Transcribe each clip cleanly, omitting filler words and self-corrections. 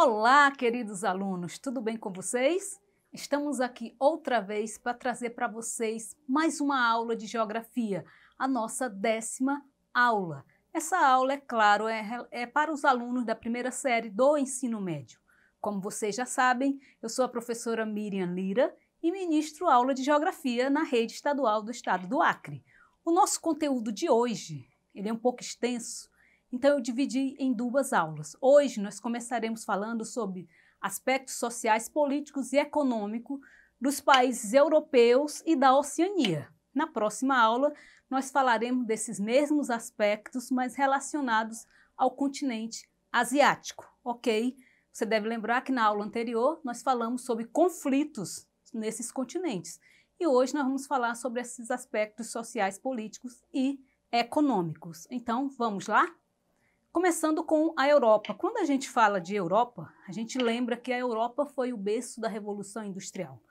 Olá, queridos alunos, tudo bem com vocês? Estamos aqui outra vez para trazer para vocês mais uma aula de geografia, a nossa 10ª aula. Essa aula, é claro, é para os alunos da primeira série do ensino médio. Como vocês já sabem, eu sou a professora Miriam Lira e ministro aula de geografia na rede estadual do estado do Acre. O nosso conteúdo de hoje, ele é um pouco extenso, então eu dividi em 2 aulas. Hoje nós começaremos falando sobre aspectos sociais, políticos e econômicos dos países europeus e da Oceania. Na próxima aula nós falaremos desses mesmos aspectos, mas relacionados ao continente asiático, ok? Você deve lembrar que na aula anterior nós falamos sobre conflitos nesses continentes. E hoje nós vamos falar sobre esses aspectos sociais, políticos e econômicos. Então, vamos lá? Começando com a Europa. Quando a gente fala de Europa, a gente lembra que a Europa foi o berço da Revolução Industrial,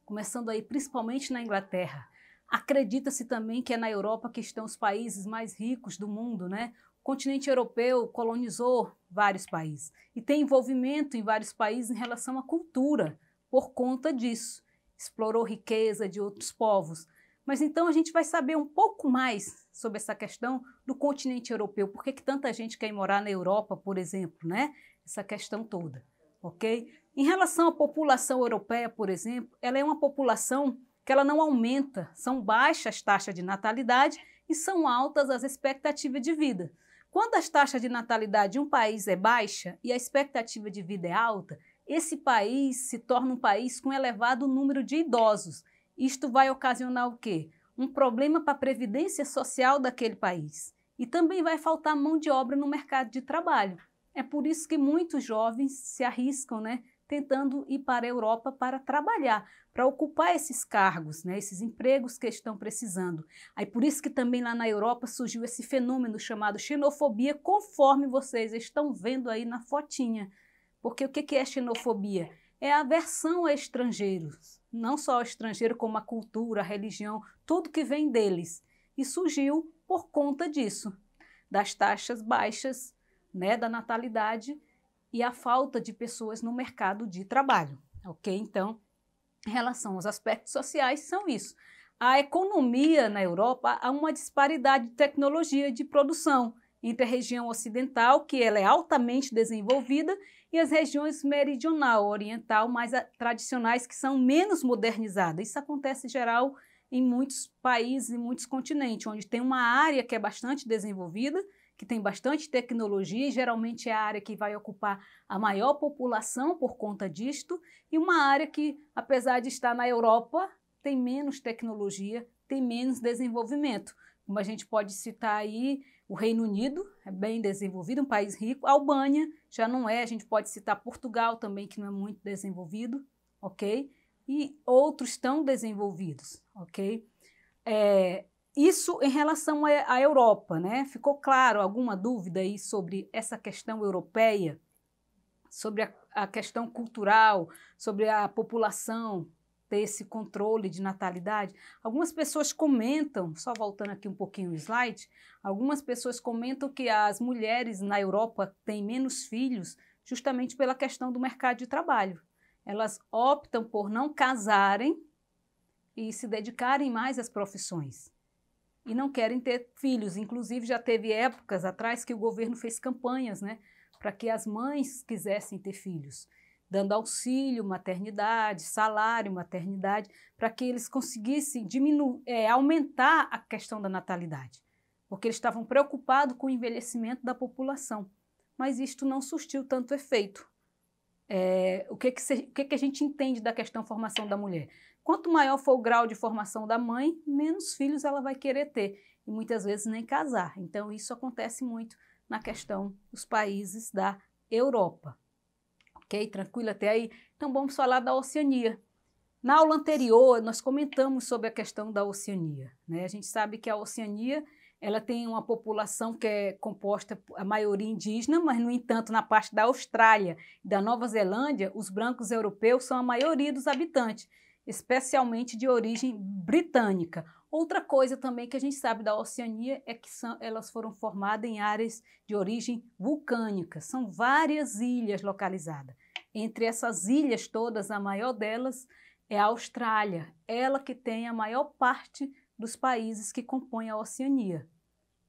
começando aí principalmente na Inglaterra. Acredita-se também que é na Europa que estão os países mais ricos do mundo, né? O continente europeu colonizou vários países e tem envolvimento em vários países em relação à cultura, por conta disso. Explorou riqueza de outros povos. Mas então a gente vai saber um pouco mais sobre essa questão do continente europeu. Por que tanta gente quer morar na Europa, por exemplo, né? Essa questão toda, ok? Em relação à população europeia, por exemplo, ela é uma população que ela não aumenta, são baixas as taxas de natalidade e são altas as expectativas de vida. Quando as taxas de natalidade de um país é baixa e a expectativa de vida é alta, esse país se torna um país com elevado número de idosos. Isto vai ocasionar o quê? Um problema para a previdência social daquele país. E também vai faltar mão de obra no mercado de trabalho. É por isso que muitos jovens se arriscam, né, tentando ir para a Europa para trabalhar, para ocupar esses cargos, né, esses empregos que estão precisando. Aí por isso que também lá na Europa surgiu esse fenômeno chamado xenofobia, conforme vocês estão vendo aí na fotinha. Porque o que é xenofobia? É a aversão a estrangeiros, não só ao estrangeiro, como a cultura, a religião, tudo que vem deles. E surgiu por conta disso, das taxas baixas, né, da natalidade e a falta de pessoas no mercado de trabalho, ok? Então, em relação aos aspectos sociais, são isso. A economia na Europa, há uma disparidade de tecnologia de produção entre a região ocidental, que ela é altamente desenvolvida, e as regiões meridional, oriental, mais tradicionais, que são menos modernizadas. Isso acontece em geral em muitos países e muitos continentes, onde tem uma área que é bastante desenvolvida, que tem bastante tecnologia, e geralmente é a área que vai ocupar a maior população por conta disto, e uma área que, apesar de estar na Europa, tem menos tecnologia, tem menos desenvolvimento. Como a gente pode citar aí, o Reino Unido é bem desenvolvido, um país rico. A Albânia já não é, a gente pode citar Portugal também, que não é muito desenvolvido, ok? E outros tão desenvolvidos, ok? Isso em relação à Europa, né? Ficou claro alguma dúvida aí sobre essa questão europeia, sobre a questão cultural, sobre a população ter esse controle de natalidade? Algumas pessoas comentam, só voltando aqui um pouquinho o slide, algumas pessoas comentam que as mulheres na Europa têm menos filhos justamente pela questão do mercado de trabalho. Elas optam por não casarem e se dedicarem mais às profissões. E não querem ter filhos. Inclusive já teve épocas atrás que o governo fez campanhas, né, para que as mães quisessem ter filhos, dando auxílio, maternidade, salário, maternidade, para que eles conseguissem aumentar a questão da natalidade, porque eles estavam preocupados com o envelhecimento da população. Mas isto não surtiu tanto efeito. O que a gente entende da questão formação da mulher? Quanto maior for o grau de formação da mãe, menos filhos ela vai querer ter, e muitas vezes nem casar. Então isso acontece muito na questão dos países da Europa. Ok? Tranquilo até aí? Então vamos falar da Oceania. Na aula anterior, nós comentamos sobre a questão da Oceania, né? A gente sabe que a Oceania ela tem uma população que é composta, a maioria indígena, mas, no entanto, na parte da Austrália e da Nova Zelândia, os brancos europeus são a maioria dos habitantes, especialmente de origem britânica. Outra coisa também que a gente sabe da Oceania é que elas foram formadas em áreas de origem vulcânica. São várias ilhas localizadas. Entre essas ilhas todas, a maior delas é a Austrália. Ela que tem a maior parte dos países que compõem a Oceania.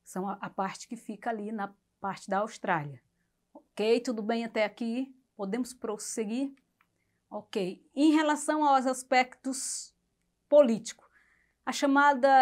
São a parte que fica ali na parte da Austrália. Ok? Tudo bem até aqui? Podemos prosseguir? Ok. Em relação aos aspectos políticos,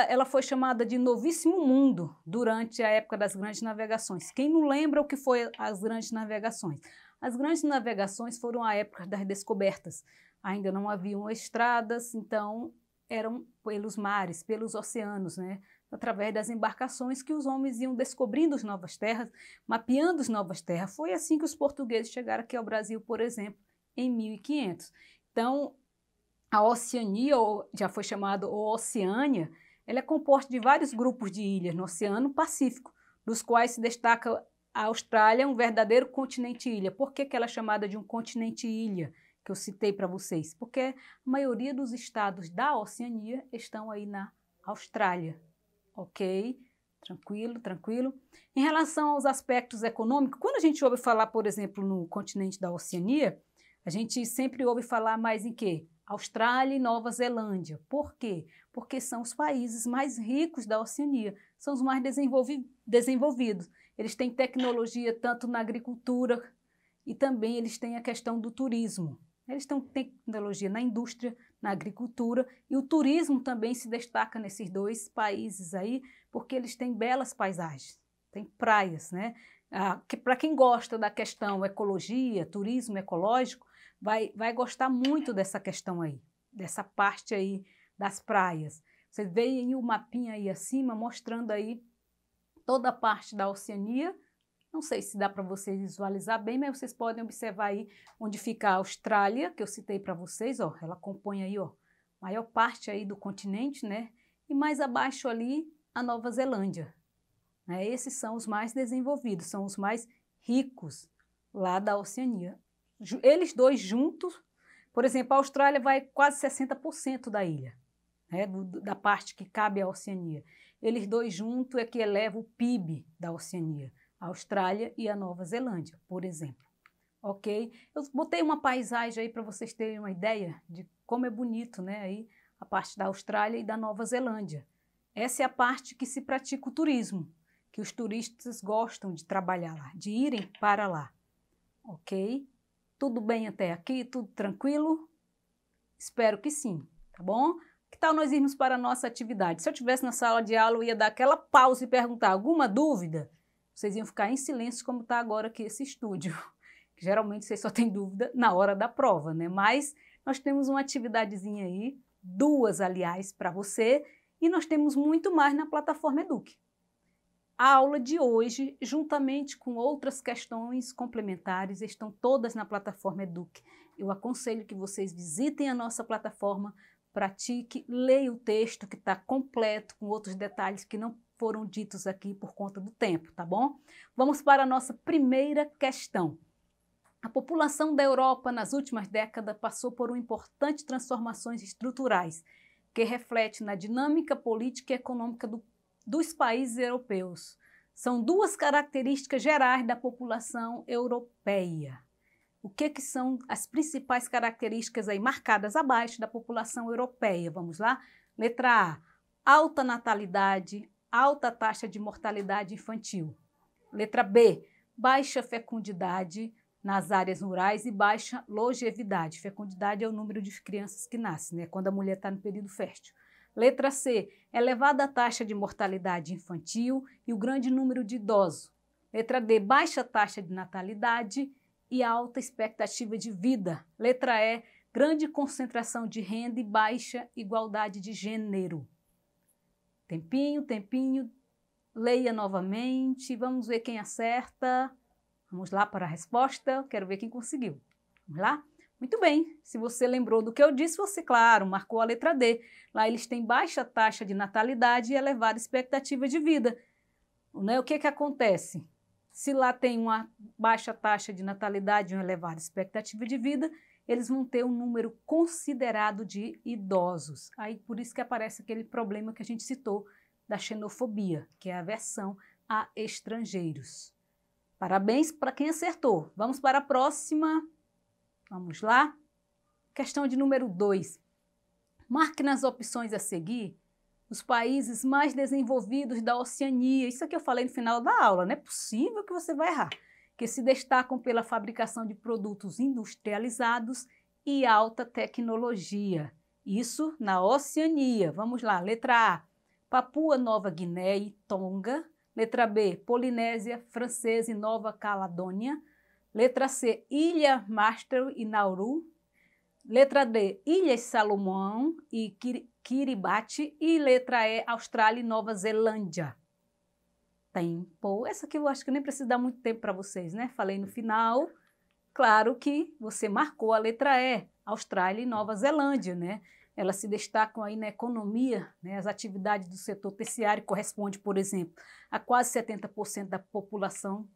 ela foi chamada de Novíssimo Mundo durante a época das grandes navegações. Quem não lembra o que foi as grandes navegações? As grandes navegações foram a época das descobertas. Ainda não haviam estradas, então eram pelos mares, pelos oceanos, né? Através das embarcações que os homens iam descobrindo as novas terras, mapeando as novas terras. Foi assim que os portugueses chegaram aqui ao Brasil, por exemplo, em 1500. Então, a Oceania, ou já foi chamada Oceânia, ela é composta de vários grupos de ilhas no Oceano Pacífico, dos quais se destaca a Austrália, um verdadeiro continente-ilha. Por que ela é chamada de um continente-ilha, que eu citei para vocês? Porque a maioria dos estados da Oceania estão aí na Austrália. Ok? Tranquilo, tranquilo. Em relação aos aspectos econômicos, quando a gente ouve falar, por exemplo, no continente da Oceania, a gente sempre ouve falar mais em quê? Austrália e Nova Zelândia. Por quê? Porque são os países mais ricos da Oceania, são os mais desenvolvidos. Eles têm tecnologia tanto na agricultura e também eles têm a questão do turismo. Eles têm tecnologia na indústria, na agricultura, e o turismo também se destaca nesses dois países aí, porque eles têm belas paisagens, têm praias, né? Para quem gosta da questão ecologia, turismo ecológico, vai gostar muito dessa questão aí, dessa parte aí das praias. Vocês veem o mapinha aí acima, mostrando aí toda a parte da Oceania. Não sei se dá para vocês visualizar bem, mas vocês podem observar aí onde fica a Austrália, que eu citei para vocês, ó, ela compõe aí, ó, a maior parte aí do continente, né? E mais abaixo ali, a Nova Zelândia. Né? Esses são os mais desenvolvidos, são os mais ricos lá da Oceania. Eles dois juntos, por exemplo, a Austrália vai quase 60% da ilha, né? Da parte que cabe à Oceania. Eles dois juntos é que eleva o PIB da Oceania. A Austrália e a Nova Zelândia, por exemplo. Ok? Eu botei uma paisagem aí para vocês terem uma ideia de como é bonito, né? Aí a parte da Austrália e da Nova Zelândia. Essa é a parte que se pratica o turismo, que os turistas gostam de trabalhar lá, de irem para lá. Ok? Tudo bem até aqui? Tudo tranquilo? Espero que sim, tá bom? Que tal nós irmos para a nossa atividade? Se eu estivesse na sala de aula, eu ia dar aquela pausa e perguntar alguma dúvida? Vocês iam ficar em silêncio como está agora aqui esse estúdio. Geralmente vocês só têm dúvida na hora da prova, né? Mas nós temos uma atividadezinha aí, duas, aliás, para você, e nós temos muito mais na plataforma Eduque. A aula de hoje, juntamente com outras questões complementares, estão todas na plataforma Eduque. Eu aconselho que vocês visitem a nossa plataforma, pratique, leia o texto que está completo, com outros detalhes que não foram ditos aqui por conta do tempo, tá bom? Vamos para a nossa primeira questão. A população da Europa nas últimas décadas passou por importantes transformações estruturais, que refletem na dinâmica política e econômica dos países europeus. São duas características gerais da população europeia. O que são as principais características aí marcadas abaixo da população europeia? Vamos lá? Letra A, alta natalidade, alta taxa de mortalidade infantil. Letra B, baixa fecundidade nas áreas rurais e baixa longevidade. Fecundidade é o número de crianças que nascem, né? Quando a mulher está no período fértil. Letra C, elevada taxa de mortalidade infantil e o grande número de idosos. Letra D, baixa taxa de natalidade e alta expectativa de vida. Letra E, grande concentração de renda e baixa igualdade de gênero. Tempinho, tempinho, leia novamente, vamos ver quem acerta. Vamos lá para a resposta, quero ver quem conseguiu. Vamos lá? Muito bem, se você lembrou do que eu disse, você, claro, marcou a letra D. Lá eles têm baixa taxa de natalidade e elevada expectativa de vida. Né? O que acontece? Se lá tem uma baixa taxa de natalidade e uma elevada expectativa de vida, eles vão ter um número considerado de idosos. Aí por isso que aparece aquele problema que a gente citou da xenofobia, que é a aversão a estrangeiros. Parabéns para quem acertou. Vamos para a próxima. Vamos lá. Questão de número 2. Marque nas opções a seguir os países mais desenvolvidos da Oceania. Isso aqui eu falei no final da aula, não é possível que você vai errar. Que se destacam pela fabricação de produtos industrializados e alta tecnologia. Isso na Oceania. Vamos lá, letra A, Papua Nova Guiné e Tonga. Letra B, Polinésia Francesa e Nova Caledônia. Letra C, Ilha Marshall e Nauru. Letra D, Ilhas Salomão e Kiribati. E letra E, Austrália e Nova Zelândia. Tempo. Essa aqui eu acho que nem precisa dar muito tempo para vocês, né? Falei no final. Claro que você marcou a letra E, Austrália e Nova Zelândia, né? Elas se destacam aí na economia, né? As atividades do setor terciário correspondem, por exemplo, a quase 70% da população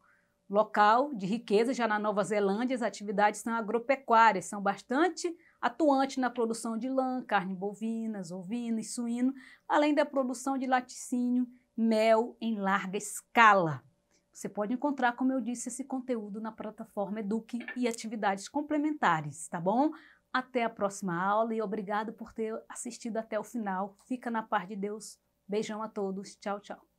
local de riqueza. Já na Nova Zelândia, as atividades são agropecuárias, são bastante atuantes na produção de lã, carne bovinas, ovino e suíno, além da produção de laticínio, mel em larga escala. Você pode encontrar, como eu disse, esse conteúdo na plataforma Eduque e atividades complementares, tá bom? Até a próxima aula e obrigado por ter assistido até o final. Fica na paz de Deus. Beijão a todos. Tchau, tchau.